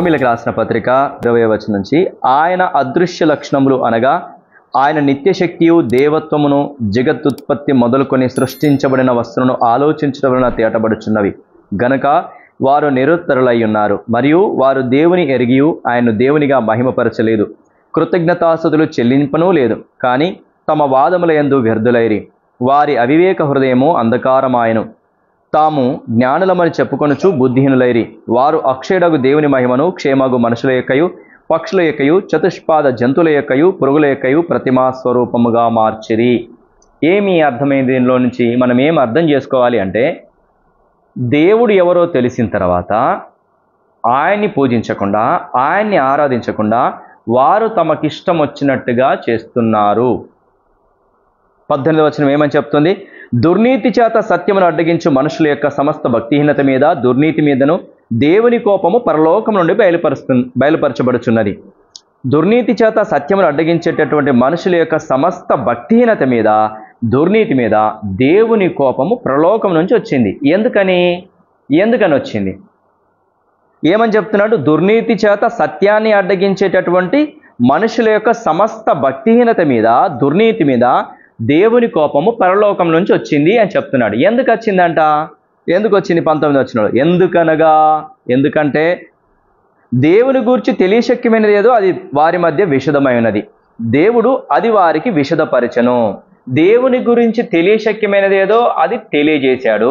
రోమిలకు రాసిన పత్రిక 20వ వచనం నుంచి ఆయన అదృశ్య లక్షణములు అనగా ఆయన నిత్యశక్తియు దేవత్వమును జగత్తుత్పత్తి మొదలుకొని సృష్టించబడిన వస్తువును ఆలోచించడం వలన తేటబడుచున్నవి గనక వారు నిరుత్తరులై ఉన్నారు మరియు వారు దేవుని ఎరిగియు ఆయన్ను దేవునిగా మహిమపరచలేదు కృతజ్ఞతాస్తుతులు చెల్లింపనూ లేదు కానీ తమ వాదముల యందు వ్యర్థులైరి వారి అవివేక హృదయము అంధకారమాయను తాము జ్ఞానులమని చెప్పుకొనుచు బుద్ధిహీనులైరి వారు అక్షయుడగు దేవుని మహిమను క్షేమగు మనుషుల యొక్కయు పక్షుల యొక్కయు చతుష్పాద జంతువుల యొక్కయు పురుగుల యొక్కయు ప్రతిమా స్వరూపముగా మార్చిరి. ఏమి అర్థమైంది దీనిలో నుంచి మనం ఏం అర్థం చేసుకోవాలి అంటే, దేవుడు ఎవరో తెలిసిన తర్వాత ఆయన్ని పూజించకుండా ఆయన్ని ఆరాధించకుండా వారు తమకిష్టం వచ్చినట్టుగా చేస్తున్నారు. 18వ వచనం ఏమని చెప్తుంది? దుర్నీతి చేత సత్యమును అడ్డగించు మనుషుల యొక్క సమస్త భక్తిహీనత మీద దుర్నీతి మీదను దేవుని కోపము పరలోకం నుండి బయలుపరచబడుచున్నది. దుర్నీతి చేత సత్యమును అడ్డగించేటటువంటి మనుషుల యొక్క సమస్త భక్తిహీనత మీద దుర్నీతి మీద దేవుని కోపము పరలోకం నుంచి వచ్చింది. ఎందుకని వచ్చింది? ఏమని చెప్తున్నాడు? దుర్నీతి చేత సత్యాన్ని అడ్డగించేటటువంటి మనుషుల యొక్క సమస్త భక్తిహీనత మీద దుర్నీతి మీద దేవుని కోపము పరలోకం నుంచి వచ్చింది అని చెప్తున్నాడు. ఎందుకు వచ్చిందంట? ఎందుకు వచ్చింది? 19వ వచనంలో ఎందుకంటే దేవుని గురించి తెలియశక్యమైనది ఏదో అది వారి మధ్య విషదమైనది, దేవుడు అది వారికి విషదపరచను. దేవుని గురించి తెలియశక్యమైనది ఏదో అది తెలియజేశాడు.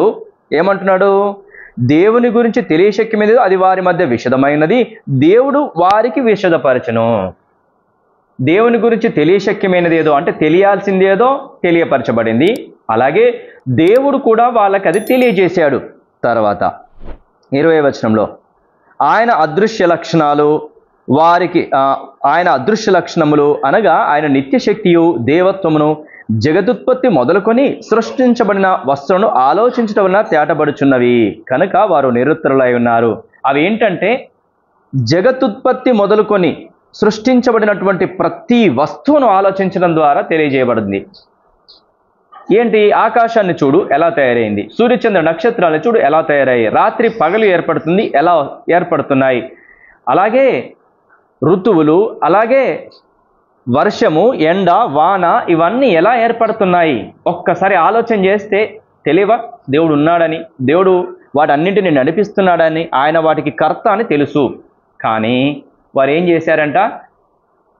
ఏమంటున్నాడు? దేవుని గురించి తెలియశక్యమైనది అది వారి మధ్య విషదమైనది, దేవుడు వారికి విషదపరచను. దేవుని గురించి తెలియశక్యమైనది ఏదో అంటే తెలియాల్సింది ఏదో తెలియపరచబడింది, అలాగే దేవుడు కూడా వాళ్ళకి అది తెలియజేశాడు. తర్వాత 20వ వచనంలో ఆయన అదృశ్య లక్షణాలు ఆయన అదృశ్య లక్షణములు అనగా ఆయన నిత్యశక్తియు దేవత్వమును జగదుత్పత్తి మొదలుకొని సృష్టించబడిన వస్తువును ఆలోచించడం వలన తేటబడుచున్నవి కనుక వారు నిరుత్తరులై ఉన్నారు. అవి ఏంటంటే, జగతుత్పత్తి మొదలుకొని సృష్టించబడినటువంటి ప్రతి వస్తువును ఆలోచించడం ద్వారా తెలియజేయబడింది. ఏంటి? ఆకాశాన్ని చూడు ఎలా తయారైంది, సూర్యచంద్ర నక్షత్రాలను చూడు ఎలా తయారయ్యాయి, రాత్రి పగలు ఏర్పడుతుంది ఎలా ఏర్పడుతున్నాయి, అలాగే ఋతువులు, అలాగే వర్షము, ఎండ, వాన ఇవన్నీ ఎలా ఏర్పడుతున్నాయి. ఒక్కసారి ఆలోచన చేస్తే తెలియవా? దేవుడు ఉన్నాడని, దేవుడు వాటన్నింటిని నడిపిస్తున్నాడని, ఆయన వాటికి కర్త అని తెలుసు. కానీ వారు ఏం చేశారంట?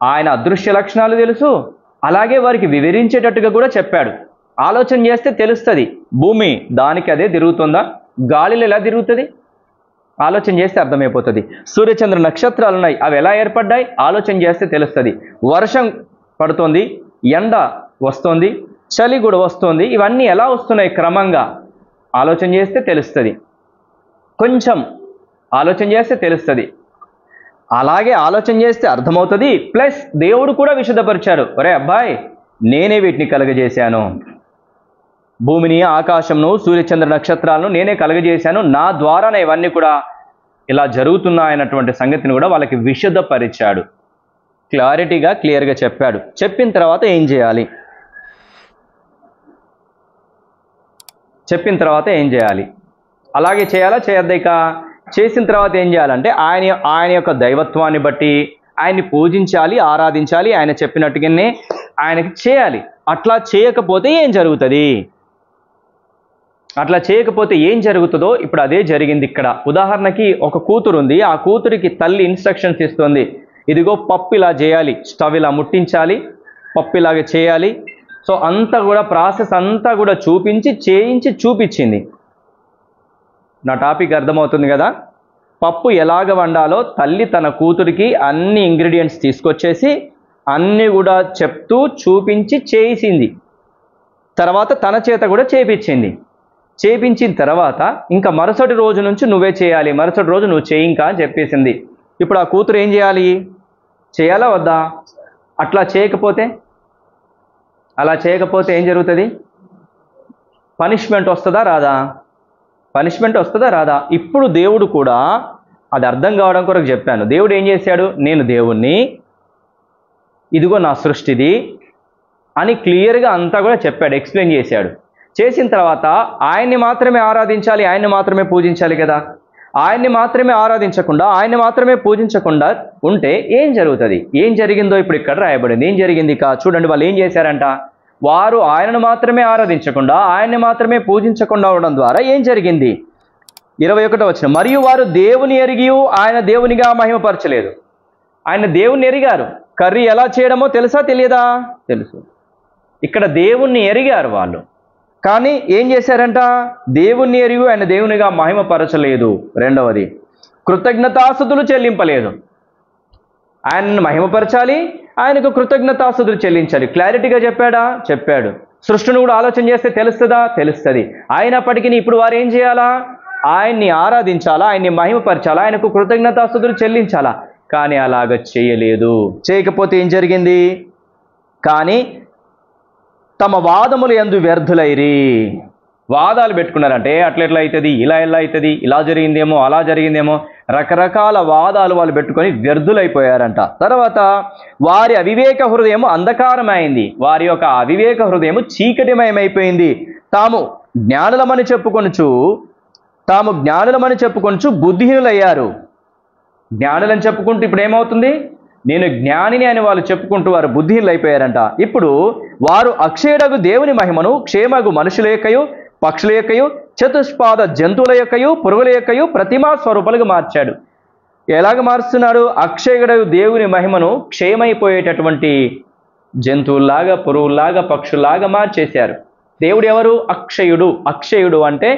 ఆయన అదృశ్య లక్షణాలు తెలుసు, అలాగే వారికి వివరించేటట్టుగా కూడా చెప్పాడు. ఆలోచన చేస్తే తెలుస్తుంది. భూమి దానికి అదే తిరుగుతుందా? గాలిలో ఎలా తిరుగుతుంది? ఆలోచన చేస్తే అర్థమైపోతుంది. సూర్యచంద్ర నక్షత్రాలు ఉన్నాయి, అవి ఎలా ఏర్పడ్డాయి? ఆలోచన చేస్తే తెలుస్తుంది. వర్షం పడుతుంది, ఎండ వస్తుంది, చలి కూడా వస్తుంది, ఇవన్నీ ఎలా వస్తున్నాయి క్రమంగా? ఆలోచన చేస్తే తెలుస్తుంది. కొంచెం ఆలోచన చేస్తే తెలుస్తుంది. అలాగే ఆలోచన చేస్తే అర్థమవుతుంది. ప్లస్ దేవుడు కూడా విశదపరిచాడు. ఒరే అబ్బాయి, నేనే వీటిని కలగజేశాను, భూమిని, ఆకాశంను, సూర్యచంద్ర నక్షత్రాలను నేనే కలగజేశాను, నా ద్వారానే ఇవన్నీ కూడా ఇలా జరుగుతున్నాయన్నటువంటి సంగతిని కూడా వాళ్ళకి విశదపరిచాడు. క్లియర్గా చెప్పాడు. చెప్పిన తర్వాత ఏం చేయాలి? అలాగే చేయాలా చేయొద్దా? ఇక చేసిన తర్వాత ఏం చేయాలంటే ఆయన యొక్క దైవత్వాన్ని బట్టి ఆయన్ని పూజించాలి, ఆరాధించాలి, ఆయన చెప్పినట్టుగానే ఆయనకి చేయాలి. అట్లా చేయకపోతే ఏం జరుగుతుందో ఇప్పుడు అదే జరిగింది ఇక్కడ. ఉదాహరణకి ఒక కూతురు ఉంది, ఆ కూతురికి తల్లి ఇన్స్ట్రక్షన్స్ ఇస్తుంది. ఇదిగో పప్పు ఇలా చేయాలి, స్టవ్ ఇలా ముట్టించాలి, పప్పు ఇలాగ చేయాలి. సో అంతా కూడా ప్రాసెస్ అంతా కూడా చూపించింది. నా టాపిక్ అర్థమవుతుంది కదా? పప్పు ఎలాగ వండాలో తల్లి తన కూతురికి అన్ని ఇంగ్రీడియంట్స్ తీసుకొచ్చేసి అన్నీ కూడా చెప్తూ చూపించి చేసింది. తర్వాత తన చేత కూడా చేపించిన తర్వాత ఇంకా మరుసటి రోజు నుంచి నువ్వే చేయాలి, మరుసటి రోజు నువ్వు చేయి ఇంకా అని చెప్పేసింది. ఇప్పుడు ఆ కూతురు ఏం చేయాలి? చేయాలా వద్దా? అలా చేయకపోతే ఏం జరుగుతుంది? పనిష్మెంట్ వస్తుందా రాదా? ఇప్పుడు దేవుడు కూడా అది అర్థం కావడం కొరకు చెప్పాను. దేవుడు ఏం చేశాడు? నేను దేవుణ్ణి, ఇదిగో నా సృష్టిది అని క్లియర్గా అంతా కూడా చెప్పాడు, ఎక్స్ప్లెయిన్ చేశాడు. చేసిన తర్వాత ఆయన్ని మాత్రమే ఆరాధించాలి, ఆయన్ని మాత్రమే పూజించాలి కదా. ఆయన్ని మాత్రమే ఆరాధించకుండా, ఆయన్ని మాత్రమే పూజించకుండా ఉంటే ఏం జరుగుతుంది? ఏం జరిగిందో ఇప్పుడు ఇక్కడ రాయబడింది. ఏం జరిగింది ఇక చూడండి. వాళ్ళు ఏం చేశారంట? వారు ఆయనను మాత్రమే ఆరాధించకుండా, ఆయన్ని మాత్రమే పూజించకుండా ఉండడం ద్వారా ఏం జరిగింది? 21వ వచనం, మరియు వారు దేవుని ఎరిగి ఆయన దేవునిగా మహిమపరచలేదు. ఆయన దేవుణ్ణి ఎరిగారు. కర్రీ ఎలా చేయడమో తెలుసా తెలియదా? తెలుసు. ఇక్కడ దేవుణ్ణి ఎరిగారు వాళ్ళు, కానీ ఏం చేశారంట? దేవుణ్ణి ఎరిగి ఆయన దేవునిగా మహిమపరచలేదు. రెండవది, కృతజ్ఞతాస్తుతులు చెల్లింపలేదు. ఆయనను మహిమపరచాలి, ఆయనకు కృతజ్ఞతాస్తుతులు చెల్లించాలి. క్లారిటీగా చెప్పాడా? చెప్పాడు. సృష్టిని కూడా ఆలోచన చేస్తే తెలుస్తుందా? తెలుస్తుంది. అయినప్పటికీ ఇప్పుడు వారు ఏం చేయాలా? ఆయన్ని ఆరాధించాలా, ఆయన్ని మహిమపరచాలా, ఆయనకు కృతజ్ఞతాస్తుతులు చెల్లించాలా. కానీ అలాగ చేయలేదు. చేయకపోతే ఏం జరిగింది? కానీ తమ వాదములు యందు వ్యర్థులైరి. వాదాలు పెట్టుకున్నారంటే అట్లా ఎట్లా అవుతుంది, ఇలా ఎలా అవుతుంది, ఇలా జరిగిందేమో, అలా జరిగిందేమో, రకరకాల వాదాలు వాళ్ళు పెట్టుకొని వ్యర్థులైపోయారంట. తర్వాత వారి అవివేక హృదయము అంధకారమైంది. వారి యొక్క అవివేక హృదయము చీకటిమయమైపోయింది. తాము జ్ఞానులమని చెప్పుకొనుచు బుద్ధిహీనులయ్యారు. జ్ఞానులని చెప్పుకుంటూ ఇప్పుడు ఏమవుతుంది? నేను జ్ఞానిని అని వాళ్ళు చెప్పుకుంటూ వారు బుద్ధిహీనులు అయిపోయారంట. ఇప్పుడు వారు అక్షయుడగు దేవుని మహిమను క్షేమగు మనుషుల యొక్కయు, పక్షుల యొక్కయు, చతుష్పాద జంతువుల యొక్కయు, పురుగుల యొక్కయు ప్రతిమా స్వరూపాలుగా మార్చాడు. ఎలాగ మారుస్తున్నాడు? అక్షయుడగు దేవుని మహిమను క్షేమైపోయేటటువంటి జంతువుల్లాగా, పురుగుల్లాగా, పక్షుల్లాగా మార్చేశారు. దేవుడు ఎవరు? అక్షయుడు. అక్షయుడు అంటే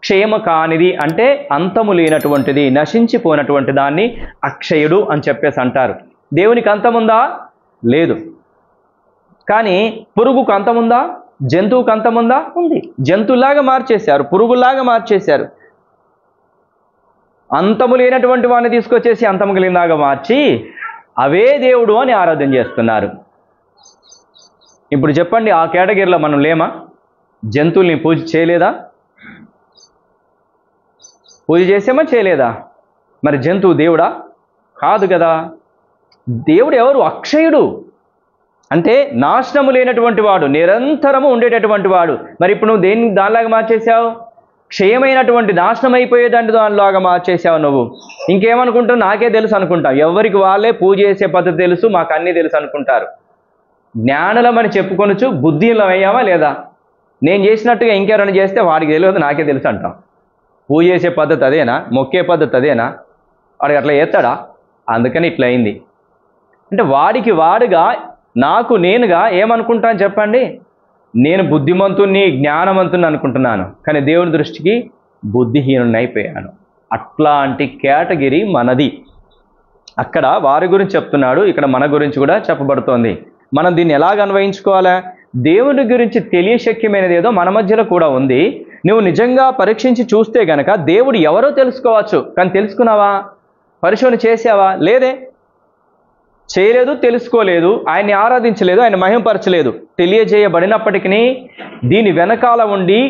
క్షేమ కానిది, అంటే అంతము లేనటువంటిది, నశించిపోయినటువంటి దాన్ని అక్షయుడు అని చెప్పేసి అంటారు. దేవునికి అంతముందా? లేదు. కానీ పురుగుకు అంతముందా? జంతువుకు అంతముందా? ఉంది. జంతువులాగా మార్చేశారు, పురుగుల్లాగా మార్చేశారు. అంతము లేనటువంటి వాడిని తీసుకొచ్చేసి అంతము కలిగినలాగా మార్చి అవే దేవుడు అని ఆరాధన చేస్తున్నారు. ఇప్పుడు చెప్పండి, ఆ కేటగిరీలో మనం లేమా? జంతువుల్ని పూజ చేయలేదా? పూజ చేసామా? చేయలేదా? మరి జంతువు దేవుడా? కాదు కదా. దేవుడు ఎవరు? అక్షయుడు అంటే నాశనము లేనటువంటి వాడు, నిరంతరము ఉండేటటువంటి వాడు. మరి ఇప్పుడు నువ్వు దానిలాగా మార్చేసావు? క్షయమైనటువంటి నాశనం అయిపోయేదంటే దానిలాగా మార్చేసావు నువ్వు. ఇంకేమనుకుంటావు? నాకే తెలుసు అనుకుంటావు. ఎవరికి వాళ్ళే పూజ చేసే పద్ధతి తెలుసు, మాకు అన్నీ తెలుసు అనుకుంటారు. జ్ఞానులమని చెప్పుకొనుచు బుద్ధిహీనులం అయ్యామా లేదా? నేను చేసినట్టుగా ఇంకెవరైనా చేస్తే వాడికి తెలియదు, నాకే తెలుసు అంటాం. పూజ చేసే పద్ధతి అదేనా? మొక్కే పద్ధతి అదేనా? వాడికి అట్లా చేస్తాడా? అందుకని ఇట్లా అయింది. అంటే వాడికి వాడుగా, నాకు నేనుగా ఏమనుకుంటాను చెప్పండి? నేను బుద్ధిమంతుణ్ణి, జ్ఞానవంతుని అనుకుంటున్నాను, కానీ దేవుని దృష్టికి బుద్ధిహీనుని అయిపోయాను. అట్లాంటి కేటగిరీ మనది. అక్కడ వారి గురించి చెప్తున్నాడు, ఇక్కడ మన గురించి కూడా చెప్పబడుతోంది. మనం దీన్ని ఎలాగ అన్వయించుకోవాలా? దేవుని గురించి తెలియశక్యమైనది ఏదో మన మధ్యలో కూడా ఉంది. నువ్వు నిజంగా పరీక్షించి చూస్తే గనక దేవుడు ఎవరో తెలుసుకోవచ్చు. కానీ తెలుసుకున్నావా? పరిశోధన చేసావా? లేదే. చేయలేదు, తెలుసుకోలేదు, ఆయన్ని ఆరాధించలేదు, ఆయన మహిమపరచలేదు. తెలియజేయబడినప్పటికీ దీని వెనకాల ఉండి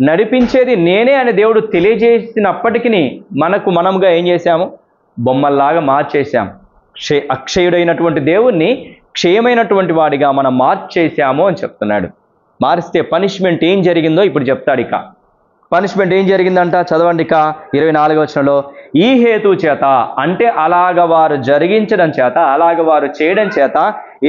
నడిపించేది నేనే అని దేవుడు తెలియజేసినప్పటికీ మనముగా ఏం చేశాము? బొమ్మల్లాగా మార్చేశాం. అక్షయుడైనటువంటి దేవుణ్ణి క్షయమైనటువంటి వాడిగా మనం మార్చేశాము అని చెప్తున్నాడు. మారిస్తే పనిష్మెంట్ ఏం జరిగిందో ఇప్పుడు చెప్తాడు. ఇక పనిష్మెంట్ ఏం జరిగిందంట? చదవండి. ఇక 24వ వచనంలో, ఈ హేతు చేత, అంటే అలాగ వారు జరిగించడం చేత, అలాగ వారు చేయడం చేత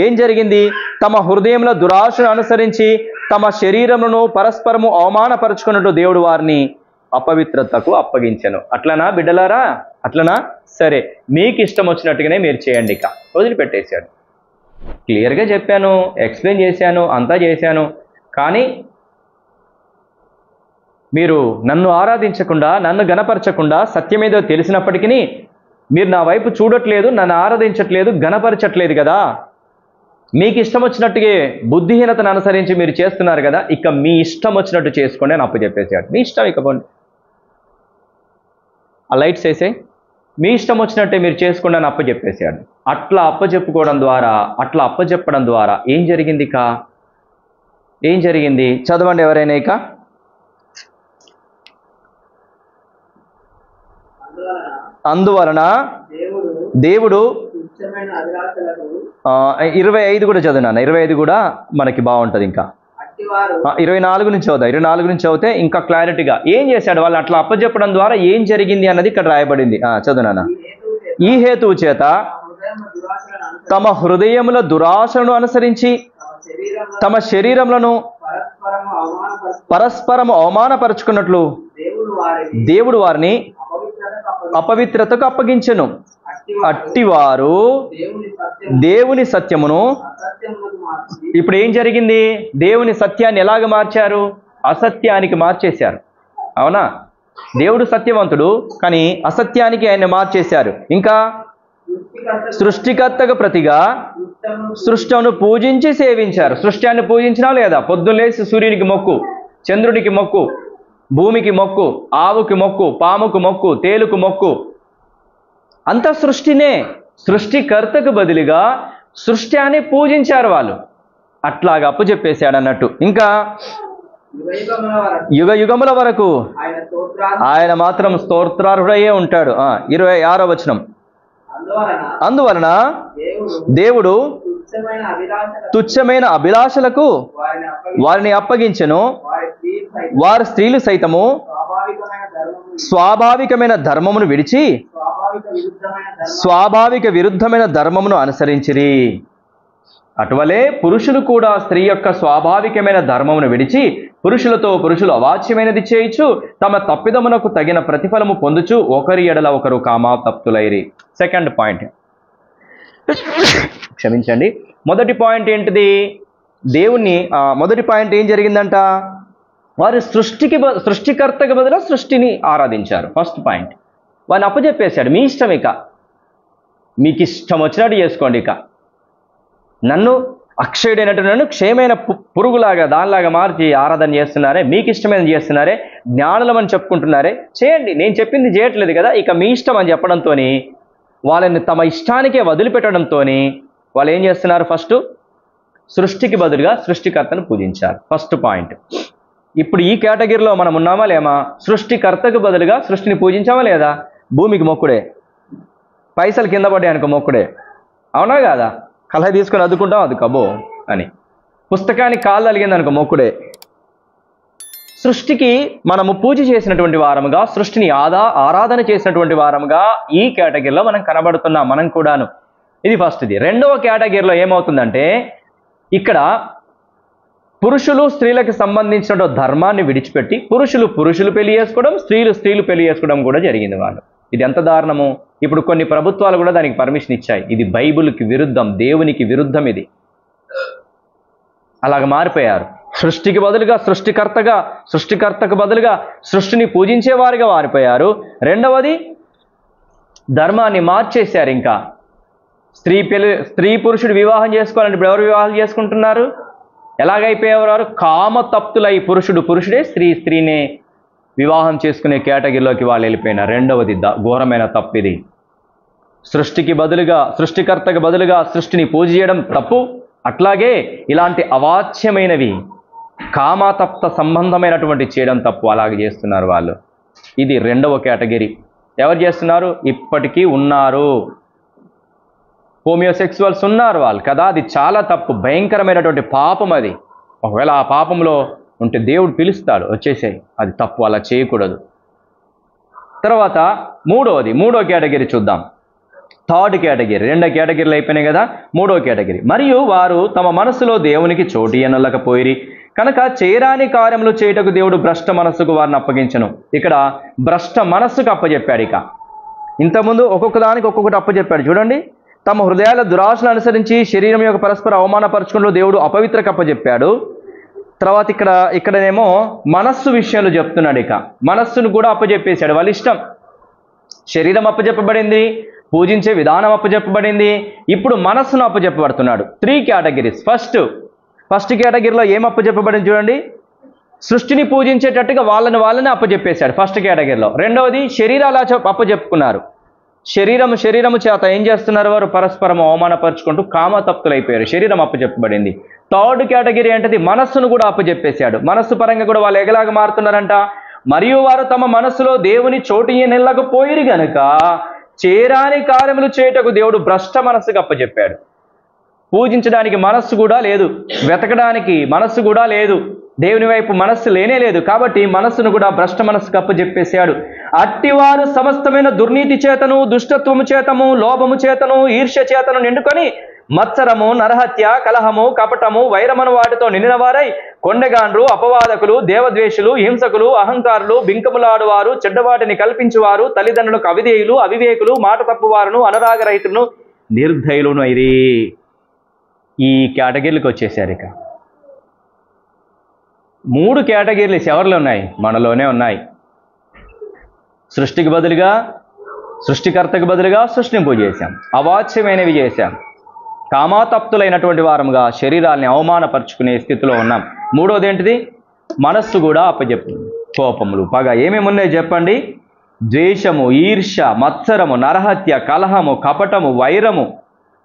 ఏం జరిగింది? తమ హృదయంలో దురాశను అనుసరించి తమ శరీరమును పరస్పరము అవమానపరుచుకున్నట్టు దేవుడు వారిని అపవిత్రతకు అప్పగించెను. అట్లనా బిడ్డలారా? అట్లనా? సరే, మీకు ఇష్టం వచ్చినట్టుగానే మీరు చేయండి. ఇక వదిలిపెట్టేశాడు. క్లియర్గా చెప్పాను, ఎక్స్ప్లెయిన్ చేశాను, అంతా చేశాను. కానీ మీరు నన్ను ఆరాధించకుండా, నన్ను గణపరచకుండా, సత్యమేదో తెలిసినప్పటికీ మీరు నా వైపు చూడట్లేదు, నన్ను ఆరాధించట్లేదు, గణపరచట్లేదు కదా. మీకు ఇష్టం వచ్చినట్టుగా బుద్ధిహీనతను అనుసరించి మీరు చేస్తున్నారు కదా. ఇక మీ ఇష్టం వచ్చినట్టు చేసుకోండి అని అప్పచెప్పేసాడు. మీ ఇష్టం, ఇక పోండి, ఆ లైట్స్ వేసే మీ ఇష్టం వచ్చినట్టే మీరు చేసుకోండి అని అప్పచెప్పేసాడు. అట్లా అప్పచెప్పుకోవడం ద్వారా, అట్లా అప్పచెప్పడం ద్వారా ఏం జరిగింది? ఇక ఏం జరిగింది? చదవండి ఎవరైనా. ఇక అందువలన దేవుడు 25 కూడా చదివినాను. 25 కూడా మనకి బాగుంటుంది. ఇంకా 24 నుంచి చదువుతా. 24 నుంచి చదివితే ఇంకా క్లారిటీగా ఏం చేశాడు వాళ్ళు అట్లా అప్పచెప్పడం ద్వారా ఏం జరిగింది అన్నది ఇక్కడ రాయబడింది. చదువు నాన్న. ఈ హేతువు చేత తమ హృదయముల దురాశను అనుసరించి తమ శరీరములను పరస్పరము అవమానపరుచుకున్నట్లు దేవుడు వారిని అపవిత్రతకు అప్పగించెను. అట్టివారు దేవుని సత్యమును, ఇప్పుడు ఏం జరిగింది? దేవుని సత్యాన్ని ఎలాగ మార్చారు? అసత్యానికి మార్చేశారు. అవునా? దేవుడు సత్యవంతుడు, కానీ అసత్యానికి ఆయన మార్చేశారు. ఇంకా సృష్టికర్తకు ప్రతిగా సృష్టిని పూజించి సేవించారు. సృష్టిని పూజించినా లేదా? పొద్దులేసి సూర్యునికి మొక్కు, చంద్రునికి మొక్కు, భూమికి మొక్కు, ఆవుకి మొక్కు, పాముకు మొక్కు, తేలుకు మొక్కు, అంత సృష్టినే. సృష్టికర్తకు బదులుగా సృష్టి అని పూజించారు వాళ్ళు. అట్లాగా అప్పు చెప్పేశాడు అన్నట్టు. ఇంకా యుగ యుగముల వరకు ఆయన మాత్రం స్తోత్రార్హుడయ్యే ఉంటాడు. 26వ వచనం. అందువలన దేవుడు తుచ్చమైన అభిలాషలకు వారిని అప్పగించెను. వారి స్త్రీలు సైతము స్వాభావికమైన ధర్మమును విడిచి స్వాభావిక విరుద్ధమైన ధర్మమును అనుసరించిరి. అటువలే పురుషులు కూడా స్త్రీ యొక్క స్వాభావికమైన ధర్మమును విడిచి పురుషులతో పురుషులు అవాచ్యమైనది చేయించు తమ తప్పిదమునకు తగిన ప్రతిఫలము పొందుచు ఒకరి ఎడల ఒకరు కామాతప్తులైరి. సెకండ్ పాయింట్, క్షమించండి, మొదటి పాయింట్ ఏంటిది? దేవుణ్ణి మొదటి పాయింట్ ఏం జరిగిందంట? వారు సృష్టికర్తకు బదులు సృష్టిని ఆరాధించారు. ఫస్ట్ పాయింట్, వారిని అప్పచెప్పేశాడు. మీ ఇష్టం, ఇక మీకు ఇష్టం వచ్చినట్టు చేసుకోండి. ఇక నన్ను అక్షయుడైనట్టు నన్ను క్షయమైన పురుగులాగా దానిలాగా మార్చి ఆరాధన చేస్తున్నారే, మీకు ఇష్టమైన చేస్తున్నారే, జ్ఞానులమని చెప్పుకుంటున్నారే, చేయండి, నేను చెప్పింది చేయట్లేదు కదా, ఇక మీ ఇష్టం అని చెప్పడంతో వాళ్ళని తమ ఇష్టానికే వదిలిపెట్టడంతో వాళ్ళు ఏం చేస్తున్నారు? ఫస్ట్ సృష్టికి బదులుగా సృష్టికర్తను పూజించారు. First point. ఇప్పుడు ఈ కేటగిరీలో మనం ఉన్నామా లేమా? సృష్టికర్తకు బదులుగా సృష్టిని పూజించామా లేదా? భూమికి మొక్కుడే, పైసలు కింద పడ్డాయనుకో మొక్కుడే, అవునా కాదా? కలహ తీసుకొని అద్దుకుంటాం, అది కబో అని. పుస్తకానికి కాళ్ళు అలిగిందనుకో మొక్కుడే. సృష్టికి మనము పూజ చేసినటువంటి వారముగా, సృష్టిని ఆరాధన చేసినటువంటి వారముగా ఈ కేటగిరీలో మనం కనబడుతున్నాం, మనం కూడాను. ఇది ఫస్ట్ది. రెండవ కేటగిరీలో ఏమవుతుందంటే, ఇక్కడ పురుషులు స్త్రీలకు సంబంధించిన ధర్మాన్ని విడిచిపెట్టి పురుషులు పెళ్లి చేసుకోవడం, స్త్రీలు పెళ్లి చేసుకోవడం కూడా జరిగింది వాళ్ళు. ఇది ఎంత దారుణము! ఇప్పుడు కొన్ని ప్రభుత్వాలు కూడా దానికి పర్మిషన్ ఇచ్చాయి. ఇది బైబిల్కి విరుద్ధం, దేవునికి విరుద్ధం. ఇది అలాగ మారిపోయారు. సృష్టికి బదులుగా సృష్టికర్తకు బదులుగా సృష్టిని పూజించేవారుగా మారిపోయారు. రెండవది, ధర్మాన్ని మార్చేశారు. ఇంకా స్త్రీ పురుషుడు వివాహం చేసుకోవాలంటే ఇప్పుడు ఎవరు వివాహాలు చేసుకుంటున్నారు? ఎలాగైపోయేవారు? కామతప్తులై పురుషుడే స్త్రీనే వివాహం చేసుకునే కేటగిరీలోకి వాళ్ళు వెళ్ళిపోయినారు. రెండవది ఘోరమైన తప్పు ఇది. సృష్టికర్తకు బదులుగా సృష్టిని పూజ చేయడం తప్పు. అట్లాగే ఇలాంటి అవాచ్యమైనవి కామతప్త సంబంధమైనటువంటి చేయడం తప్పు. అలాగే చేస్తున్నారు వాళ్ళు. ఇది రెండవ కేటగిరీ. ఎవరు చేస్తున్నారు? ఇప్పటికీ ఉన్నారు, హోమియోసెక్సువల్స్ ఉన్నారు వాళ్ళు కదా. అది చాలా తప్పు, భయంకరమైనటువంటి పాపం అది. ఒకవేళ ఆ పాపంలో ఉంటే దేవుడు పిలుస్తాడు, వచ్చేసాయి. అది తప్పు, అలా చేయకూడదు. తర్వాత మూడో కేటగిరీ చూద్దాం. Third category. రెండో కేటగిరీలు అయిపోయినాయి కదా, మూడో కేటగిరీ. మరియు వారు తమ మనస్సులో దేవునికి చోటు ఎనలేకపోయిరి కనుక చేయరాని కార్యములు చేయుటకు దేవుడు భ్రష్ట మనస్సుకు వారిని అప్పగించను. ఇక్కడ భ్రష్ట మనస్సుకు అప్పచెప్పాడు. ఇక ఇంతకుముందు ఒక్కొక్క దానికి ఒక్కొక్కటి అప్పచెప్పాడు. చూడండి, తమ హృదయాల దురాశను అనుసరించి శరీరం యొక్క పరస్పర అవమానపరచుకుంటూ దేవుడు అపవిత్రకు అప్పచెప్పాడు. తర్వాత ఇక్కడనేమో మనస్సు విషయాలు చెప్తున్నాడు. ఇక మనస్సును కూడా అప్పచెప్పేశాడు. వాళ్ళ ఇష్టం. శరీరం అప్పచెప్పబడింది, పూజించే విధానం అప్పచెప్పబడింది, ఇప్పుడు మనస్సును అప్పచెప్పబడుతున్నాడు. 3 కేటగిరీస్. ఫస్ట్ కేటగిరీలో ఏం అప్పచెప్పబడింది చూడండి, సృష్టిని పూజించేటట్టుగా వాళ్ళని అప్పచెప్పేశాడు ఫస్ట్ కేటగిరీలో. రెండవది, శరీరాలు అప్పచెప్పుకున్నారు. శరీరము చేత ఏం చేస్తున్నారు? వారు పరస్పరం అవమానపరుచుకుంటూ కామతప్తులైపోయారు. శరీరం అప్పచెప్పబడింది. థర్డ్ కేటగిరీ అంటే మనస్సును కూడా అప్పచెప్పేశాడు. మనస్సు పరంగా కూడా వాళ్ళు ఎగలాగా మారుతున్నారంట. మరియు వారు తమ మనస్సులో దేవుని చోటు ఎనలేకపోయిరి గనుక చేరాని కార్యములు చేయుటకు దేవుడు భ్రష్ట మనస్సుకు అప్పచెప్పాడు. పూజించడానికి మనస్సు కూడా లేదు, వెతకడానికి మనస్సు కూడా లేదు, దేవుని వైపు మనస్సు లేనే లేదు. కాబట్టి మనస్సును కూడా భ్రష్ట మనస్సుకు అప్పచెప్పేశాడు. అట్టివారు సమస్తమైన దుర్నీతి చేతను, దుష్టత్వము చేతము, లోభము చేతను, ఈర్ష్య చేతను నిండుకొని మత్సరము, నరహత్య, కలహము, కపటము, వైరమను వాటితో నిండిన వారై కొండగాండ్రు, అపవాదకులు, దేవద్వేషులు, హింసకులు, అహంకారులు, బింకములాడువారు, చెడ్డవాటిని కల్పించువారు, తల్లిదండ్రులకు అవిధేయులు, అవివేకులు, మాట తప్పువారును, అనురాగరహితులను, నిర్దయులును అయిరి. ఈ కేటగిరీలకు వచ్చేసారు. ఇక 3 కేటగిరీలు ఎవరిలో ఉన్నాయి? మనలోనే ఉన్నాయి. సృష్టికి బదులుగా, సృష్టికర్తకు బదులుగా సృష్టింపు చేశాం, అవాచ్యమైనవి చేశాం, కామాతప్తులైనటువంటి వారముగా శరీరాల్ని అవమానపరుచుకునే స్థితిలో ఉన్నాం. మూడోది ఏంటిది? మనస్సు కూడా అప్పచెప్పింది. కోపములు, పగ, ఏమేమి ఉన్నాయి చెప్పండి? ద్వేషము, ఈర్ష్య, మత్సరము, నరహత్య, కలహము, కపటము, వైరము,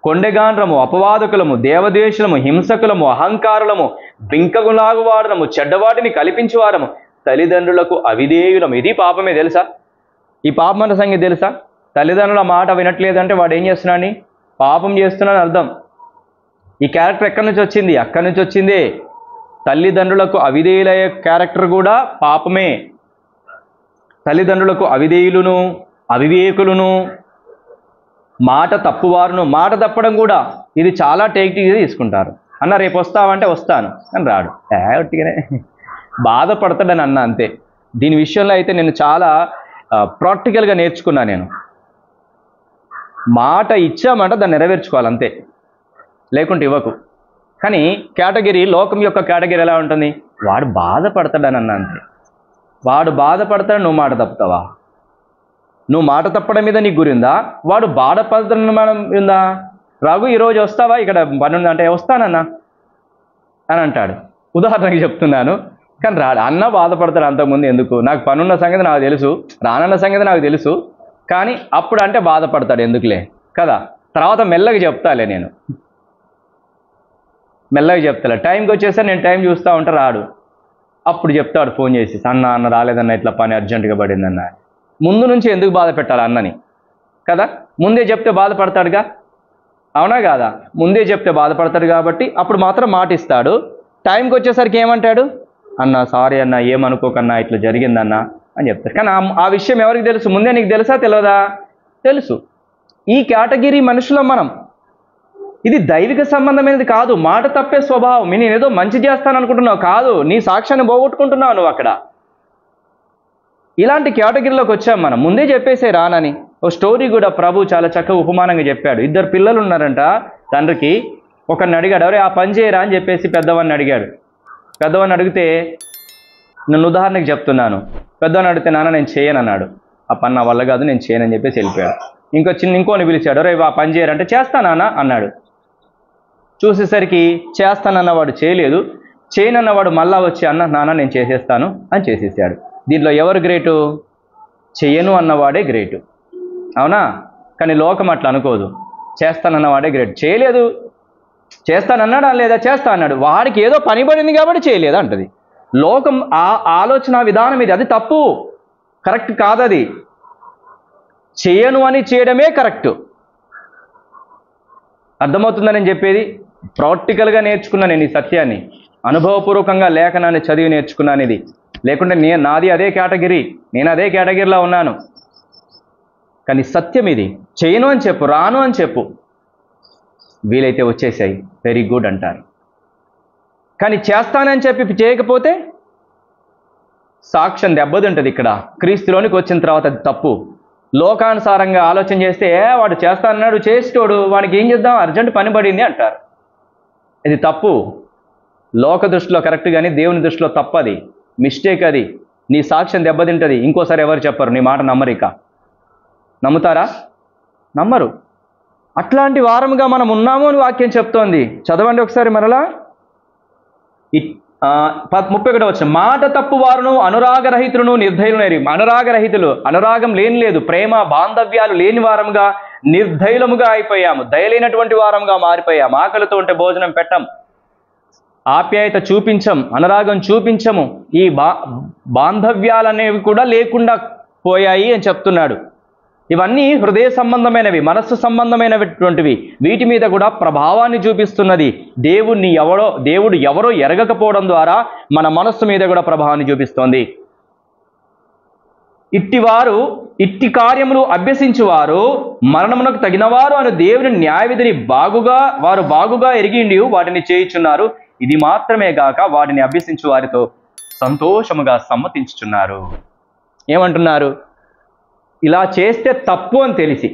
కొండెగాండ్రము, అపవాదకులము, దేవద్వేషులము, హింసకులము, అహంకారులము, బింకగులాగువాడము, చెడ్డవాటిని కల్పించువారము, తల్లిదండ్రులకు అవిధేయులము. ఇది పాపమే తెలుసా? ఈ పాపం సంగతి తెలుసా? తల్లిదండ్రుల మాట వినట్లేదంటే వాడు ఏం చేస్తున్నాడని? పాపం చేస్తున్నాడని అర్థం. ఈ క్యారెక్టర్ ఎక్కడి నుంచి వచ్చింది? అక్కడి నుంచి వచ్చిందే. తల్లిదండ్రులకు అవిధేయులయ్యే క్యారెక్టర్ కూడా పాపమే. తల్లిదండ్రులకు అవిధేయులను, అవివేకులను, మాట తప్పువారును. మాట తప్పడం కూడా ఇది చాలా టేక్టిక్గా తీసుకుంటారు. అన్న రేపు వస్తావంటే వస్తాను అని రాడు, ఒట్టిగానే బాధపడతాడని అన్న, అంతే. దీని విషయంలో అయితే నేను చాలా ప్రాక్టికల్గా నేర్చుకున్నా. నేను మాట ఇచ్చామంటే దాన్ని నెరవేర్చుకోవాలి, అంతే, లేకుంటే ఇవ్వకు. కానీ కేటగిరీ, లోకం యొక్క కేటగిరీ ఎలా ఉంటుంది? వాడు బాధపడతాడని అన్న, అంతే. వాడు బాధపడతాడు, నువ్వు మాట తప్పుతావా? నువ్వు మాట తప్పడం మీద నీకు గురిందా? వాడు బాధపడతాడని మనం ఉందా? రాఘు ఈరోజు వస్తావా, ఇక్కడ పని ఉందంటే వస్తానన్నా అని అంటాడు. ఉదాహరణకి చెప్తున్నాను. కానీ రాడు. అన్న బాధపడతాడు అంతకుముందు. ఎందుకు? నాకు పనున్న సంగతి నాకు తెలుసు, రానన్న సంగతి నాకు తెలుసు, కానీ అప్పుడు అంటే బాధపడతాడు, ఎందుకులే కదా. తర్వాత మెల్లగా చెప్తాలే, నేను మెల్లగా చెప్తాలే. టైంకి వచ్చేసరి నేను టైం చూస్తూ ఉంటే రాడు. అప్పుడు చెప్తాడు ఫోన్ చేసి, అన్న రాలేదన్న, ఇట్లా పని అర్జెంటుగా పడిందన్న. ముందు నుంచి ఎందుకు బాధ పెట్టాలి అన్నని కదా? ముందే చెప్తే బాధపడతాడుగా, అవునా కాదా? ముందే చెప్తే బాధపడతాడు కాబట్టి అప్పుడు మాత్రం మాట ఇస్తాడు. టైంకి వచ్చేసరికి ఏమంటాడు? అన్న సారీ అన్న, ఏమనుకోకన్నా, ఇట్లా జరిగిందన్న అని చెప్తారు. కానీ ఆ విషయం ఎవరికి తెలుసు? ముందే నీకు తెలుసా తెలియదా? తెలుసు. ఈ కేటగిరీ మనుషులం మనం. ఇది దైవిక సంబంధమైనది కాదు. మాట తప్పే స్వభావం. నేను ఏదో మంచి చేస్తాను అనుకుంటున్నావు, కాదు, నీ సాక్ష్యాన్ని పోగొట్టుకుంటున్నావు నువ్వు అక్కడ. ఇలాంటి కేటగిరీలోకి వచ్చాం మనం. ముందే చెప్పేసే రానని. ఓ స్టోరీ కూడా ప్రభు చాలా చక్కగా ఉపమానంగా చెప్పాడు. 2 పిల్లలు ఉన్నారంట. తండ్రికి ఒకరిని అడిగాడు, ఎవరే ఆ పని చేయరా అని చెప్పేసి పెద్దవాడిని అడిగాడు. పెద్దవాడిని అడిగితే, నేను ఉదాహరణకి చెప్తున్నాను, పెద్దవాడిని అడిగితే నాన్న నేను చేయను అన్నాడు. ఆ పని నా వల్ల కాదు, నేను చేయనని చెప్పేసి వెళ్ళిపోయాడు. ఇంకోని పిలిచాడు, రే ఆ పని చేయరంటే చేస్తానా అన్నాడు. చూసేసరికి చేస్తానన్నవాడు చేయలేదు, చేయనన్నవాడు మళ్ళా వచ్చి, నాన్న నేను చేసేస్తాను అని చేసేసాడు. దీంట్లో ఎవరు గ్రేటు? చెయ్యను అన్నవాడే గ్రేటు, అవునా? కానీ లోకం అట్లా అనుకోదు. చేస్తానన్నవాడే గ్రేట్. చేయలేదు, చేస్తానన్నాడా లేదా? చేస్తా అన్నాడు. వాడికి ఏదో పని పడింది కాబట్టి చేయలేదు అంటది లోకం. ఆ ఆలోచన విధానం ఇది. అది తప్పు, కరెక్ట్ కాదు. అది చేయను అని చేయడమే కరెక్ట్. అర్థమవుతుందని నేను చెప్పేది? ప్రాక్టికల్గా నేర్చుకున్నాను నేను ఈ సత్యాన్ని. అనుభవపూర్వకంగా లేఖనాన్ని చదివి నేర్చుకున్నాను ఇది. లేకుంటే నాది అదే కేటగిరీ, నేను అదే కేటగిరీలో ఉన్నాను. కానీ సత్యం ఇది. చేయను అని చెప్పు, రాను అని చెప్పు, వీలైతే వచ్చేసాయి, వెరీ గుడ్ అంటారు. కానీ చేస్తానని చెప్పి చేయకపోతే సాక్ష్యం దెబ్బతింటుంది. ఇక్కడ క్రీస్తులోనికి వచ్చిన తర్వాత అది తప్పు. లోకానుసారంగా ఆలోచన చేస్తే వాడు చేస్తానన్నాడు, చేసేటోడు, వాడికి ఏం చేద్దాం, అర్జెంట్ పని పడింది అంటారు. ఇది తప్పు. లోక దృష్టిలో కరెక్ట్, కానీ దేవుని దృష్టిలో తప్పది, మిస్టేక్ అది. నీ సాక్ష్యం దెబ్బతింటుంది. ఇంకోసారి ఎవరు చెప్పరు, నీ మాట నమ్మరు. ఇక నమ్ముతారా? నమ్మరు. అట్లాంటి వారముగా మనం ఉన్నాము అని వాక్యం చెప్తోంది. చదవండి ఒకసారి మరలా. 31 వచ్చిన, మాట తప్పు వారును, అనురాగరహితులను, నిర్దయులను. అనురాగరహితులు, అనురాగం లేదు, ప్రేమ బాంధవ్యాలు లేని వారముగా, నిర్దయులముగా అయిపోయాము. దయలేనటువంటి వారముగా మారిపోయాము. ఆకలితో ఉంటే భోజనం పెట్టం, ఆప్యాయత చూపించం, అనురాగం చూపించము. ఈ బాంధవ్యాలు అనేవి కూడా లేకుండా పోయాయి అని చెప్తున్నాడు. ఇవన్నీ హృదయ సంబంధమైనవి, మనస్సు సంబంధమైనటువంటివి. వీటి మీద కూడా ప్రభావాన్ని చూపిస్తున్నది. దేవుడు ఎవరో ఎరగకపోవడం ద్వారా మన మనస్సు మీద కూడా ప్రభావాన్ని చూపిస్తోంది. ఇట్టి కార్యములు అభ్యసించువారు మరణమునకు తగినవారు అని దేవుని న్యాయవిధిని వారు బాగుగా ఎరిగిండి వాటిని చేయుచున్నారు. ఇది మాత్రమే గాక వాటిని అభ్యసించు వారితో సంతోషముగా సమ్మతించుచున్నారు. ఏమంటున్నారు? ఇలా చేస్తే తప్పు అని తెలిసి,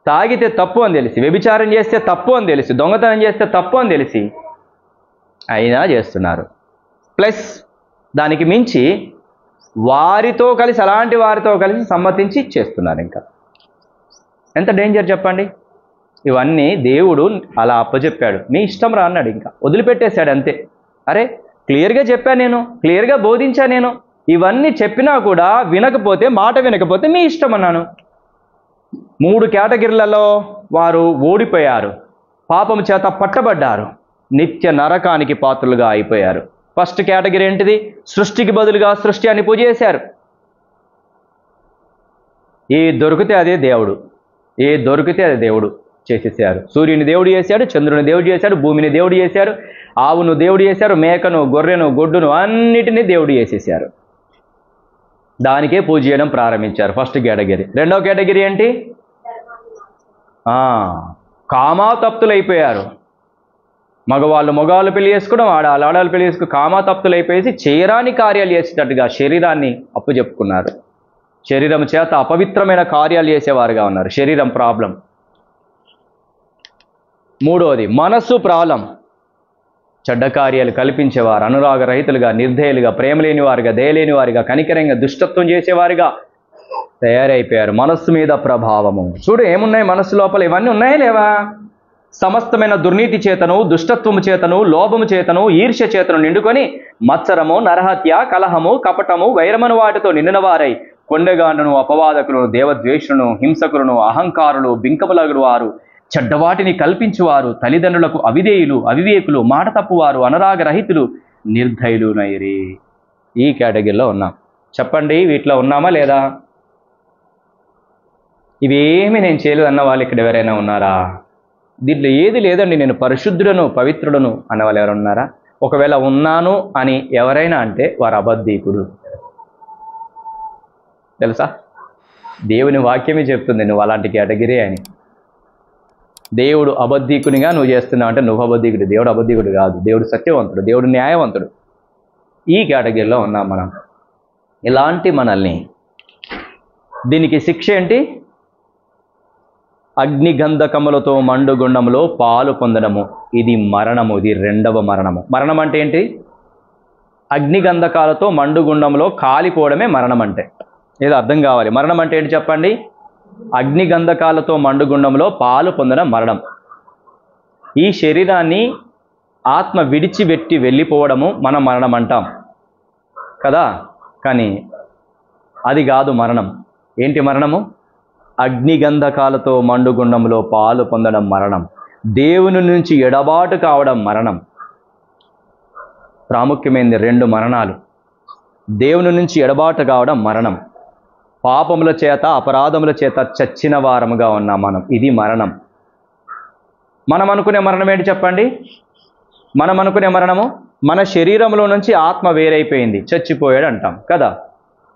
తాగితే తప్పు అని తెలిసి, వ్యభిచారం చేస్తే తప్పు అని తెలిసి, దొంగతనం చేస్తే తప్పు అని తెలిసి అయినా చేస్తున్నారు. ప్లస్ దానికి మించి వారితో కలిసి, అలాంటి వారితో కలిసి సమ్మతించి చేస్తున్నారు. ఇంకా ఎంత డేంజర్ చెప్పండి. ఇవన్నీ దేవుడు అలా అప్పచెప్పాడు, మీ ఇష్టం రా అన్నాడు. ఇంకా వదిలిపెట్టేశాడు అంతే. అరే క్లియర్గా చెప్పాను నేను, క్లియర్గా బోధించా నేను, ఇవన్నీ చెప్పినా కూడా మాట వినకపోతే మీ ఇష్టం అన్నాను. 3 కేటగిరీలలో వారు ఓడిపోయారు, పాపము చేత పట్టబడ్డారు, నిత్య నరకానికి పాత్రలుగా అయిపోయారు. ఫస్ట్ కేటగిరీ ఏంటిది? సృష్టికి బదులుగా సృష్టి అని పూజ చేశారు. ఏ దొరికితే అదే దేవుడు చేసేసారు. సూర్యుని దేవుడు చేశాడు, చంద్రుని దేవుడు చేశాడు, భూమిని దేవుడు చేశారు, ఆవును దేవుడు చేశారు, మేకను, గొర్రెను, గొడ్డును అన్నిటినీ దేవుడు చేసేసారు. దానికే పూజ చేయడం ప్రారంభించారు. First category. రెండవ కేటగిరీ ఏంటి? కామాతప్తులైపోయారు. మగవాళ్ళు పెళ్లి చేసుకోవడం, ఆడాళ్ళు పెళ్లి చేసుకోవడం, కామాతప్తులైపోయేసి చేయరాని కార్యాలు చేసేటట్టుగా శరీరాన్ని అప్పుచెప్పుకున్నారు. శరీరం చేత అపవిత్రమైన కార్యాలు చేసేవారుగా ఉన్నారు. శరీరం ప్రాబ్లం. మూడవది మనస్సు ప్రాబ్లం. చెడ్డ కార్యాలు కల్పించేవారు, అనురాగరహితులుగా, నిర్దయులుగా, ప్రేమ లేని వారుగా, దయలేని వారిగా, కనికరంగా, దుష్టత్వం చేసేవారిగా తయారైపోయారు. మనస్సు మీద ప్రభావము. చూడు ఏమున్నాయి మనస్సు లోపల, ఇవన్నీ ఉన్నాయా లేవా? సమస్తమైన దుర్నీతి చేతను, దుష్టత్వము చేతను, లోభము చేతను, ఈర్ష్య చేతను నిండుకొని మత్సరము, నరహత్య, కలహము, కపటము, వైరమను వాటితో నిండిన వారై కొండగాండును, అపవాదకులను, దేవద్వేషులను, హింసకులను, అహంకారులు, బింకములగు వారు, చెడ్డవాటిని కల్పించువారు, తల్లిదండ్రులకు అవిధేయులు, అవివేకులు, మాట తప్పువారు, అనురాగరహితులు, నిర్దయులు నైరి. ఈ కేటగిరీలో ఉన్నాం. చెప్పండి, వీటిలో ఉన్నామా లేదా? ఇవేమి నేను చేయలేదు అన్న వాళ్ళు ఇక్కడ ఎవరైనా ఉన్నారా? దీంట్లో ఏది లేదండి నేను పరిశుద్ధుడను, పవిత్రుడను అన్న వాళ్ళు ఎవరు ఉన్నారా? ఒకవేళ ఉన్నాను అని ఎవరైనా అంటే వారు అబద్ధీకుడు. తెలుసా? దేవుని వాక్యమే చెప్తుంది నువ్వు అలాంటి కేటగిరీ అని. దేవుడు అబద్ధీకునిగా నువ్వు చేస్తున్నావు అంటే నువ్వు అబద్ధీకుడు. దేవుడు అబద్ధీకుడు కాదు. దేవుడు సత్యవంతుడు, దేవుడు న్యాయవంతుడు. ఈ కేటగిరీలో ఉన్నాం మనం. ఇలాంటి మనల్ని, దీనికి శిక్ష ఏంటి? అగ్నిగంధకములతో మండుగుండంలో పాలు పొందడము. ఇది మరణము. ఇది రెండవ మరణము. మరణం అంటే ఏంటి? అగ్నిగంధకాలతో మండుగుండంలో కాలిపోవడమే మరణం అంటే. ఏదో అర్థం కావాలి. మరణం అంటే ఏంటి చెప్పండి? అగ్నిగంధకాలతో మండుగుండంలో పాలు పొందడం మరణం. ఈ శరీరాన్ని ఆత్మ విడిచిపెట్టి వెళ్ళిపోవడము మనం మరణం అంటాం కదా. కానీ అది కాదు మరణం. ఏంటి మరణము? అగ్నిగంధకాలతో మండుగుండంలో పాలు పొందడం మరణం. దేవుని నుంచి ఎడబాటు కావడం మరణం. ప్రాముఖ్యమైనది 2 మరణాలు. దేవుని నుంచి ఎడబాటు కావడం మరణం. పాపముల చేత, అపరాధముల చేత చచ్చిన వారముగా ఉన్నాం మనం. ఇది మరణం. మనం అనుకునే మరణం ఏంటి చెప్పండి? మనం అనుకునే మరణము మన శరీరంలో నుంచి ఆత్మ వేరైపోయింది, చచ్చిపోయాడు అంటాం కదా.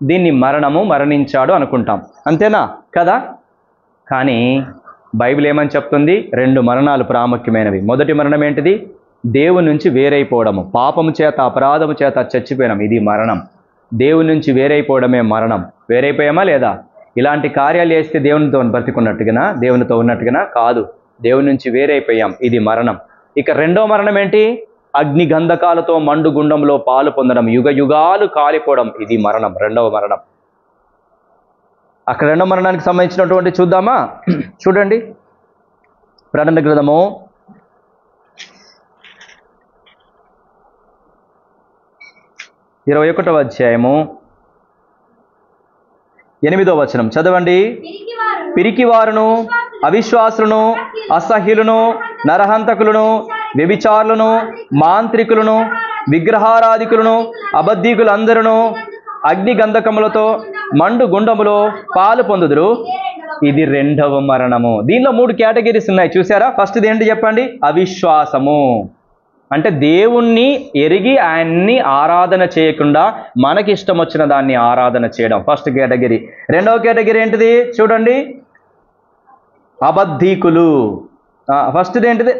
దీన్ని మరణము, మరణించాడు అనుకుంటాం. అంతేనా కదా? కానీ బైబిల్ ఏమని చెప్తుంది? 2 మరణాలు ప్రాముఖ్యమైనవి. మొదటి మరణం ఏంటిది? దేవుని నుంచి వేరైపోవడము. పాపము చేత, అపరాధము చేత చచ్చిపోయినాం. ఇది మరణం. దేవుని నుంచి వేరైపోవడమే మరణం. వేరైపోయామా లేదా? ఇలాంటి కార్యాలు చేస్తే దేవునితో బ్రతికున్నట్టుగా, దేవునితో ఉన్నట్టుగా కాదు. దేవుని నుంచి వేరైపోయాం. ఇది మరణం. ఇక రెండో మరణం ఏంటి? అగ్నిగంధకాలతో మండుగుండంలో పాలు పొందడం, యుగ యుగాలు కాలిపోవడం. ఇది మరణం, రెండవ మరణం. అక్కడ రెండవ మరణానికి సంబంధించినటువంటి చూద్దామా? చూడండి, ప్రకటన గ్రంథము 21వ అధ్యాయము 8వ వచనం చదవండి. పిరికివారును, అవిశ్వాసులను, అసహ్యులను, నరహంతకులను, వ్యభిచారులను, మాంత్రికులను, విగ్రహారాధికులను, అబద్ధీకులందరూ అగ్నిగంధకములతో మండు గుండములో పాలు పొందుదురు. ఇది రెండవ మరణము. దీనిలో 3 కేటగిరీస్ ఉన్నాయి చూసారా. ఫస్ట్ది ఏంటి చెప్పండి? అవిశ్వాసము. అంటే దేవుణ్ణి ఎరిగి ఆయన్ని ఆరాధన చేయకుండా మనకి ఇష్టం వచ్చిన దాన్ని ఆరాధన చేయడం ఫస్ట్ కేటగిరీ. రెండవ కేటగిరీ ఏంటిది చూడండి, అబద్ధీకులు. ఫస్ట్ది ఏంటిది?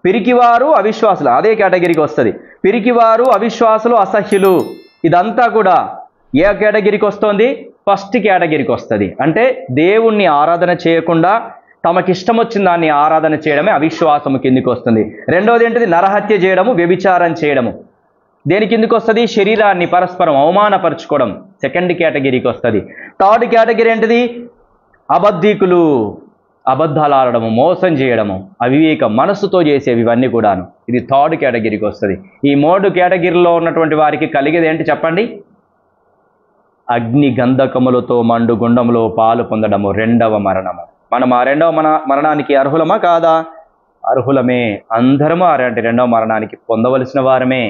పిరికివారు, అవిశ్వాసులు. అదే కేటగిరీకి వస్తుంది. పిరికివారు, అవిశ్వాసులు, అసహ్యులు. ఇదంతా కూడా ఏ కేటగిరీకి వస్తుంది? ఫస్ట్ కేటగిరీకి వస్తుంది. అంటే దేవుణ్ణి ఆరాధన చేయకుండా తమకిష్టం వచ్చిన దాన్ని ఆరాధన చేయడమే అవిశ్వాసము కిందికి వస్తుంది. రెండవది ఏంటిది? నరహత్య చేయడము, వ్యభిచారం చేయడము. దేని కిందికి వస్తుంది? శరీరాన్ని పరస్పరం అవమానపరచుకోవడం సెకండ్ కేటగిరీకి వస్తుంది. థర్డ్ కేటగిరీ ఏంటిది? అబద్ధీకులు. అబద్ధాలు ఆడడము, మోసం చేయడము, అవివేకం, మనస్సుతో చేసేవి ఇవన్నీ కూడాను. ఇది థర్డ్ కేటగిరీకి వస్తుంది. ఈ 3 కేటగిరీలో ఉన్నటువంటి వారికి కలిగేది ఏంటి చెప్పండి? అగ్ని గంధకములతో మండు గుండంలో పాలు పొందడము, రెండవ మరణము. మనం ఆ రెండవ మరణానికి అర్హులమా కాదా? అర్హులమే. అందరము అలాంటి రెండవ మరణానికి పొందవలసిన వారమే.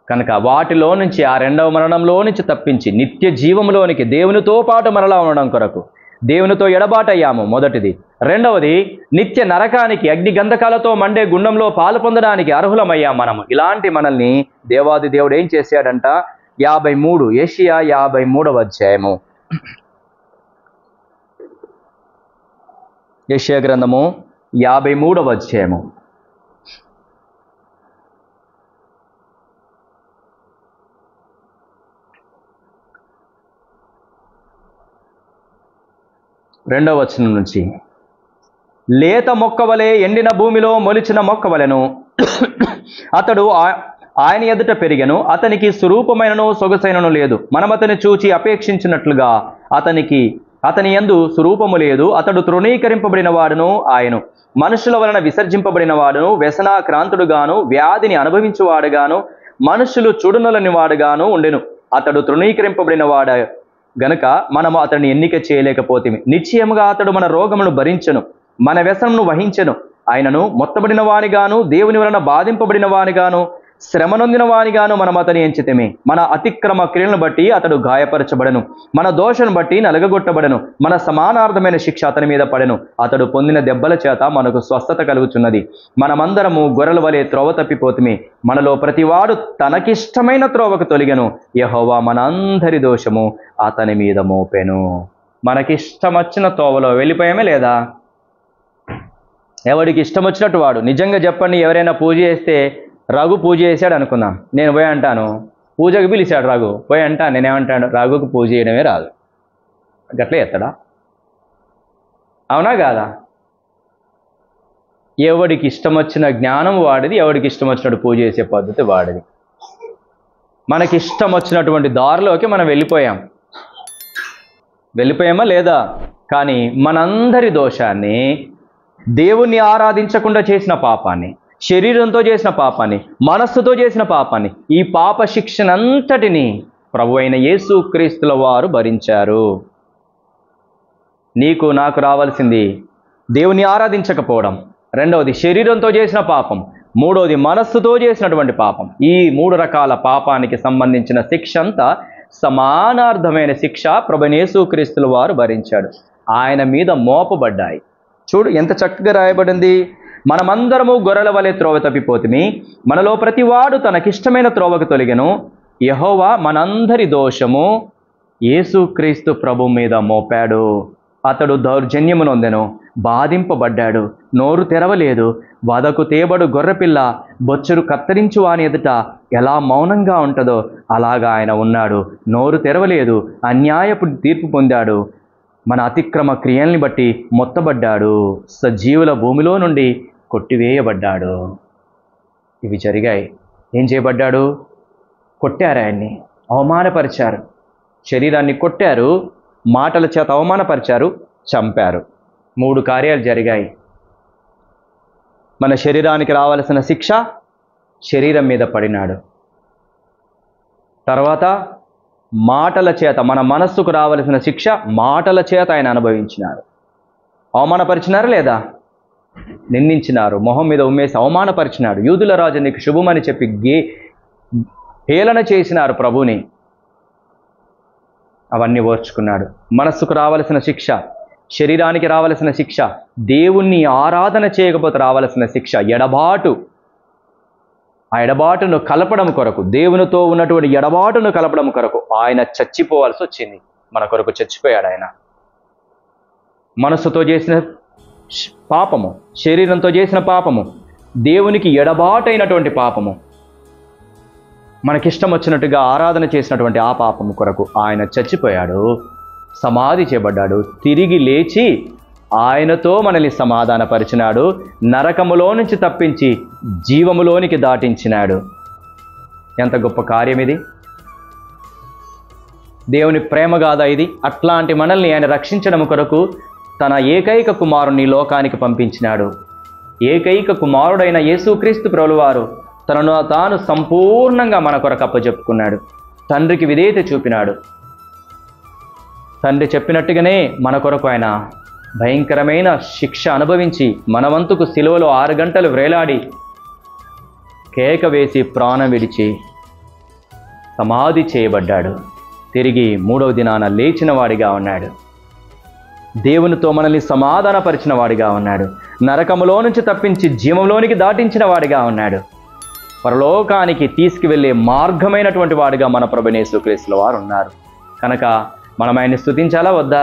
కనుక వాటిలో నుంచి, ఆ రెండవ మరణంలో నుంచి తప్పించి నిత్య జీవంలోనికి దేవునితో పాటు మరలా ఉండడం కొరకు దేవునితో ఎడబాటయ్యాము మొదటిది. రెండవది నిత్య నరకానికి, అగ్ని గంధకాలతో మండే గుండంలో పాలు పొందడానికి అర్హులమయ్యాం మనము. ఇలాంటి మనల్ని దేవాది దేవుడు ఏం చేశాడంట? 53 యెషయా 53వ అధ్యాయము. యెషయా గ్రంథము 53వ అధ్యాయము. రెండవ వచనం నుంచి, లేత మొక్కవలే ఎండిన భూమిలో మొలిచిన మొక్కవలెను అతడు ఆయన ఎదుట పెరిగెను, అతనికి స్వరూపమైనను సొగసైనను లేదు. మనం అతని చూచి అపేక్షించినట్లుగా అతని యందు స్వరూపము లేదు. అతడు తృణీకరింపబడిన వాడును, ఆయను మనుషుల వలన విసర్జింపబడిన వాడును, వ్యసనాక్రాంతుడుగాను, వ్యాధిని అనుభవించువాడుగాను, మనుషులు చూడనలని వాడుగాను ఉండెను. అతడు తృణీకరింపబడిన వాడ గనుక మనము అతన్ని ఎన్నిక చేయలేకపోతేమి. నిశ్చయముగా అతడు మన రోగమును భరించెను, మన వ్యసనమును వహించెను. ఆయనను మొత్తబడిన వానిగాను, దేవుని వలన బాధింపబడిన వానిగాను, శ్రమనొందిన వానిగాను మనం అతని ఎంచితేమి. మన అతిక్రమ క్రియలను బట్టి అతడు గాయపరచబడెను, మన దోషను బట్టి నలగగొట్టబడెను. మన సమానార్థమైన శిక్ష అతని మీద పడెను. అతడు పొందిన దెబ్బల చేత మనకు స్వస్థత కలుగుచున్నది. మనమందరము గొర్రెల వలె త్రోవ తప్పిపోతుమి, మనలో ప్రతివాడు తనకిష్టమైన త్రోవకు తొలిగెను. యెహోవా మనందరి దోషము అతని మీద మోపెను. మనకిష్టం వచ్చిన త్రోవలో వెళ్ళిపోయామే లేదా? ఎవడికి ఇష్టం వచ్చినట్టు వాడు. నిజంగా చెప్పండి, ఎవరైనా పూజ చేస్తే, రఘు పూజ చేశాడు అనుకుందాం, నేను పోయి అంటాను, పూజకు పిలిచాడు రఘు, పోయి అంటాను, నేనేమంటాను, రఘుకు పూజ చేయడమే రాదు. గట్లే ఎత్తడా? అవునా కాదా? ఎవడికి ఇష్టం వచ్చిన జ్ఞానం వాడిది, ఎవడికి ఇష్టం వచ్చినట్టు పూజ చేసే పద్ధతి వాడిది. మనకి ఇష్టం వచ్చినటువంటి దారిలోకి మనం వెళ్ళిపోయామా లేదా? కానీ మనందరి దోషాన్ని, దేవుణ్ణి ఆరాధించకుండా చేసిన పాపాన్ని, శరీరంతో చేసిన పాపాన్ని, మనస్సుతో చేసిన పాపాన్ని, ఈ పాప శిక్షనంతటిని ప్రభు అయిన యేసుక్రీస్తుల వారు భరించారు. నీకు నాకు రావాల్సింది దేవుని ఆరాధించకపోవడం, రెండవది శరీరంతో చేసిన పాపం, మూడవది మనస్సుతో చేసినటువంటి పాపం. ఈ 3 రకాల పాపానికి సంబంధించిన శిక్ష అంతా సమానార్థమైన శిక్ష ప్రభు యేసుక్రీస్తుల వారు భరించాడు. ఆయన మీద మోపబడ్డాయి. చూడు ఎంత చక్కగా రాయబడింది. మనమందరము గొర్రెల వలె త్రోవ తప్పిపోతుమి, మనలో ప్రతివాడు తనకిష్టమైన త్రోవకు తొలిగెను. యెహోవా మనందరి దోషము యేసుక్రీస్తు ప్రభు మీద మోపాడు. అతడు దౌర్జన్యము నొందెను, బాధింపబడ్డాడు, నోరు తెరవలేదు. వదకు తేబడు గొర్రెపిల్ల బొచ్చురు కత్తిరించు వాని ఎదుట ఎలా మౌనంగా ఉంటుందో అలాగా ఆయన ఉన్నాడు. నోరు తెరవలేదు, అన్యాయపు తీర్పు పొందాడు, మన అతిక్రమ క్రియల్ని బట్టి మొత్తబడ్డాడు, సజీవుల భూమిలో నుండి కొట్టివేయబడ్డాడు. ఇవి జరిగాయి. ఏం చేయబడ్డాడు? కొట్టారు, ఆయన్ని అవమానపరిచారు, శరీరాన్ని కొట్టారు, మాటల చేత అవమానపరిచారు, చంపారు. 3 కార్యాలు జరిగాయి. మన శరీరానికి రావాల్సిన శిక్ష శరీరం మీద పడినాడు. తర్వాత మాటల చేత, మన మనస్సుకు రావలసిన శిక్ష మాటల చేత ఆయన అనుభవించినారు. అవమానపరిచినారు లేదా? నిందించినారు, మొహం మీద ఉమ్మేసి అవమానపరిచినాడు. యూదుల రాజు నీకు శుభమని చెప్పి హేళన చేసినారు ప్రభుని. అవన్నీ ఓర్చుకున్నాడు. మనస్సుకు రావలసిన శిక్ష, శరీరానికి రావలసిన శిక్ష, దేవుణ్ణి ఆరాధన చేయకపోతే రావలసిన శిక్ష, ఎడబాటు, ఆ ఎడబాటును కలపడం కొరకు, దేవునితో ఉన్నటువంటి ఎడబాటును కలపడం కొరకు ఆయన చచ్చిపోవాల్సి వచ్చింది. మన కొరకు చచ్చిపోయాడు ఆయన. మనస్సుతో చేసిన పాపము, శరీరంతో చేసిన పాపము, దేవునికి ఎడబాటైనటువంటి పాపము, మనకిష్టం వచ్చినట్టుగా ఆరాధన చేసినటువంటి ఆ పాపము కొరకు ఆయన చచ్చిపోయాడు, సమాధి చేయబడ్డాడు. తిరిగి లేచి ఆయనతో మనల్ని సమాధానపరిచినాడు. నరకములో నుంచి తప్పించి జీవములోనికి దాటించినాడు. ఎంత గొప్ప కార్యం ఇది! దేవుని ప్రేమగాథ ఇది. అట్లాంటి మనల్ని ఆయన రక్షించడం కొరకు తన ఏకైక కుమారుని లోకానికి పంపించినాడు. ఏకైక కుమారుడైన యేసుక్రీస్తు ప్రభువారు తనను తాను సంపూర్ణంగా మన కొరకు అప్పచెప్పుకున్నాడు. తండ్రికి విధేయత చూపినాడు. తండ్రి చెప్పినట్టుగానే మన కొరకు ఆయన భయంకరమైన శిక్ష అనుభవించి మన వంతుకు సిలువలో 6 గంటలు వ్రేలాడి కేక వేసి ప్రాణం విడిచి సమాధి చేయబడ్డాడు. తిరిగి 3వ దినాన లేచిన వాడిగా ఉన్నాడు. దేవునితో మనల్ని సమాధానపరిచిన వాడిగా ఉన్నాడు. నరకములో నుంచి తప్పించి జీవంలోనికి దాటించిన వాడిగా ఉన్నాడు. పరలోకానికి తీసుకువెళ్ళే మార్గమైనటువంటి వాడిగా మన ప్రభువైన యేసుక్రీస్తు వారు ఉన్నారు. కనుక మనం ఆయన్ని స్తుతించాలా వద్దా?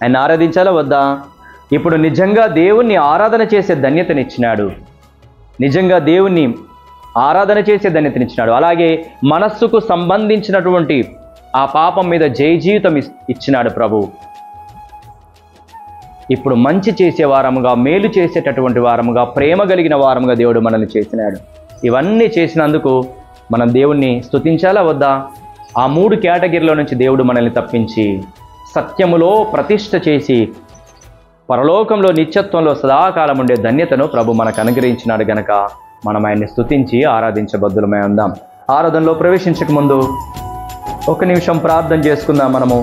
ఆయన ఆరాధించాలా వద్దా? ఇప్పుడు నిజంగా దేవుణ్ణి ఆరాధన చేసే ధన్యతనిచ్చినాడు. నిజంగా దేవుణ్ణి ఆరాధన చేసే ధన్యతనిచ్చినాడు. అలాగే మనస్సుకు సంబంధించినటువంటి ఆ పాపం మీద జయ జీవితం ఇచ్చినాడు ప్రభు. ఇప్పుడు మంచి చేసే వారముగా, మేలు చేసేటటువంటి వారముగా, ప్రేమ కలిగిన వారముగా దేవుడు మనల్ని చేసినాడు. ఇవన్నీ చేసినందుకు మనం దేవుణ్ణి స్తుతించాలా వద్దా? ఆ 3 కేటగిరీలో నుంచి దేవుడు మనల్ని తప్పించి సత్యములో ప్రతిష్ఠ చేసి పరలోకంలో నిత్యత్వంలో సదాకాలం ఉండే ధన్యతను ప్రభు మనకు అనుగ్రహించినాడు. గనక మనం ఆయన్ని స్తుతించి ఆరాధించబద్దులమై ఉందాం. ఆరాధనలో ప్రవేశించక ముందు 1 నిమిషం ప్రార్థన చేసుకుందాం. మనము